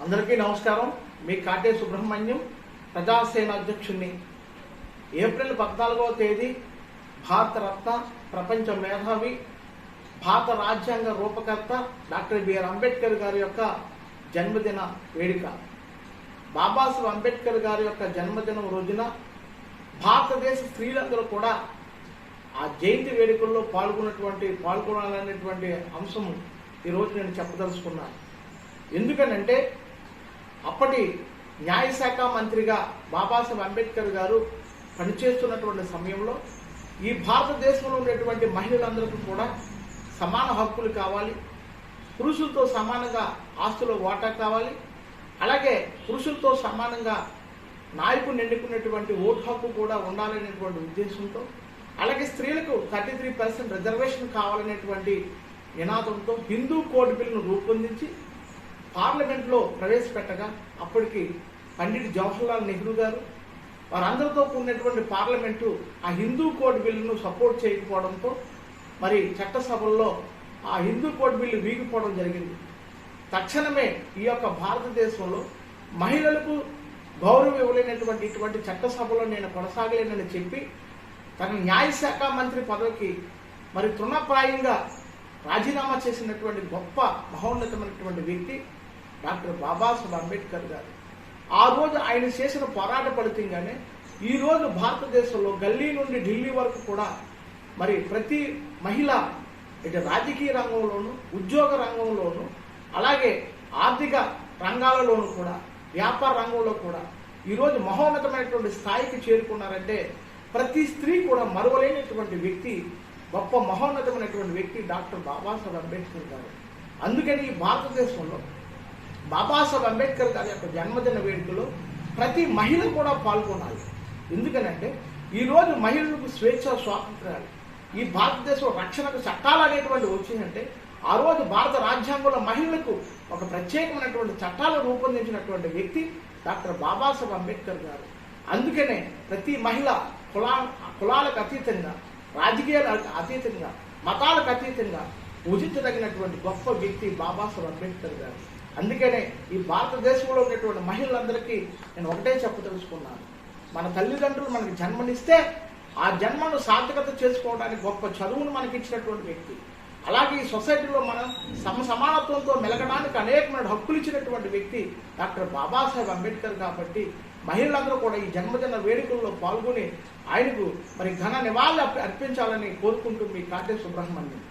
అందరికీ నమస్కారం. మీ కాటే సుబ్రహ్మణ్యం, ప్రజాసేన అధ్యక్షుడిని. ఏప్రిల్ 14వ తేదీ భారతరత్న, ప్రపంచ మేధావి, భారత రాజ్యాంగ రూపకర్త డాక్టర్ బిఆర్ అంబేద్కర్ గారి యొక్క జన్మదిన వేడుక. బాబాసాహెబ్ అంబేద్కర్ గారి యొక్క జన్మదినం రోజున భారతదేశ స్త్రీలందరూ కూడా ఆ జయంతి వేడుకల్లో పాల్గొనాలనేటువంటి అంశము ఈరోజు నేను చెప్పదలుచుకున్నాను. ఎందుకనంటే అప్పటి న్యాయశాఖ మంత్రిగా బాబాసాహెబ్ అంబేద్కర్ గారు పనిచేస్తున్నటువంటి సమయంలో ఈ భారతదేశంలో ఉండేటువంటి మహిళలందరికీ కూడా సమాన హక్కులు కావాలి, పురుషులతో సమానంగా ఆస్తులో వాటా కావాలి, అలాగే పురుషులతో సమానంగా నాయకుని ఎన్నుకున్నటువంటి ఓటు హక్కు కూడా ఉండాలనేటువంటి ఉద్దేశంతో, అలాగే స్త్రీలకు 33% రిజర్వేషన్ కావాలనేటువంటి నినాదంతో హిందూ కోడ్ బిల్లును రూపొందించి పార్లమెంట్లో ప్రవేశపెట్టగా అప్పటికి పండిట్ జవహర్లాల్ నెహ్రూ గారు వారందరితో కూడినటువంటి పార్లమెంటు ఆ హిందూ కోడ్ బిల్లును సపోర్ట్ చేయకపోవడంతో మరి చట్టసభల్లో ఆ హిందూ కోడ్ బిల్లు వీగిపోవడం జరిగింది. తక్షణమే ఈ యొక్క భారతదేశంలో మహిళలకు గౌరవం ఇవ్వలేనటువంటి ఇటువంటి చట్టసభలో నేను కొనసాగలేనని చెప్పి తన న్యాయశాఖ మంత్రి పదవికి మరి తృణప్రాయంగా రాజీనామా చేసినటువంటి గొప్ప మహోన్నతమైనటువంటి వ్యక్తి డాక్టర్ బాబాసాహెబ్ అంబేద్కర్ గారు. ఆ రోజు ఆయన చేసిన పోరాట ఫలితంగానే ఈరోజు భారతదేశంలో గల్లీ నుండి ఢిల్లీ వరకు కూడా మరి ప్రతి మహిళ ఇటు రాజకీయ రంగంలోనూ, ఉద్యోగ రంగంలోనూ, అలాగే ఆర్థిక రంగాలలోనూ కూడా, వ్యాపార రంగంలో కూడా ఈరోజు మహోన్నతమైనటువంటి స్థాయికి చేరుకున్నారంటే ప్రతి స్త్రీ కూడా మరువలేనటువంటి వ్యక్తి, గొప్ప మహోన్నతమైనటువంటి వ్యక్తి డాక్టర్ బాబాసాహెబ్ అంబేద్కర్ గారు. అందుకని ఈ భారతదేశంలో బాబాసాహెబ్ అంబేద్కర్ గారి యొక్క జన్మదిన వేడుకలో ప్రతి మహిళ కూడా పాల్గొనాలి. ఎందుకనంటే ఈరోజు మహిళలకు స్వేచ్ఛ, స్వాతంత్ర్యాలు, ఈ భారతదేశంలో రక్షణకు చట్టాలు అనేటువంటి వచ్చిందంటే ఆ రోజు భారత రాజ్యాంగంలో మహిళలకు ఒక ప్రత్యేకమైనటువంటి చట్టాలు రూపొందించినటువంటి వ్యక్తి డాక్టర్ బాబాసాహెబ్ అంబేద్కర్ గారు. అందుకనే ప్రతి మహిళ కులాలకు అతీతంగా, రాజకీయాలకు అతీతంగా, మతాలకు అతీతంగా పూజించదగినటువంటి గొప్ప వ్యక్తి బాబాసాహెబ్ అంబేద్కర్ గారు. అందుకనే ఈ భారతదేశంలో ఉన్నటువంటి మహిళలందరికీ నేను ఒకటే చెప్పదలుచుకున్నాను. మన తల్లిదండ్రులు మనకి జన్మనిస్తే ఆ జన్మను సార్థకత చేసుకోవడానికి గొప్ప చదువును మనకి ఇచ్చినటువంటి వ్యక్తి, అలాగే ఈ సొసైటీలో మనం సమానత్వంతో మెలగడానికి అనేకమైన హక్కులు ఇచ్చినటువంటి వ్యక్తి డాక్టర్ బాబాసాహెబ్ అంబేద్కర్. కాబట్టి మహిళలందరూ కూడా ఈ జన్మదిన వేడుకల్లో పాల్గొని ఆయనకు మరి ఘన నివాళులు అర్పించాలని కోరుకుంటూ మీ కాటే సుబ్రహ్మణ్యం.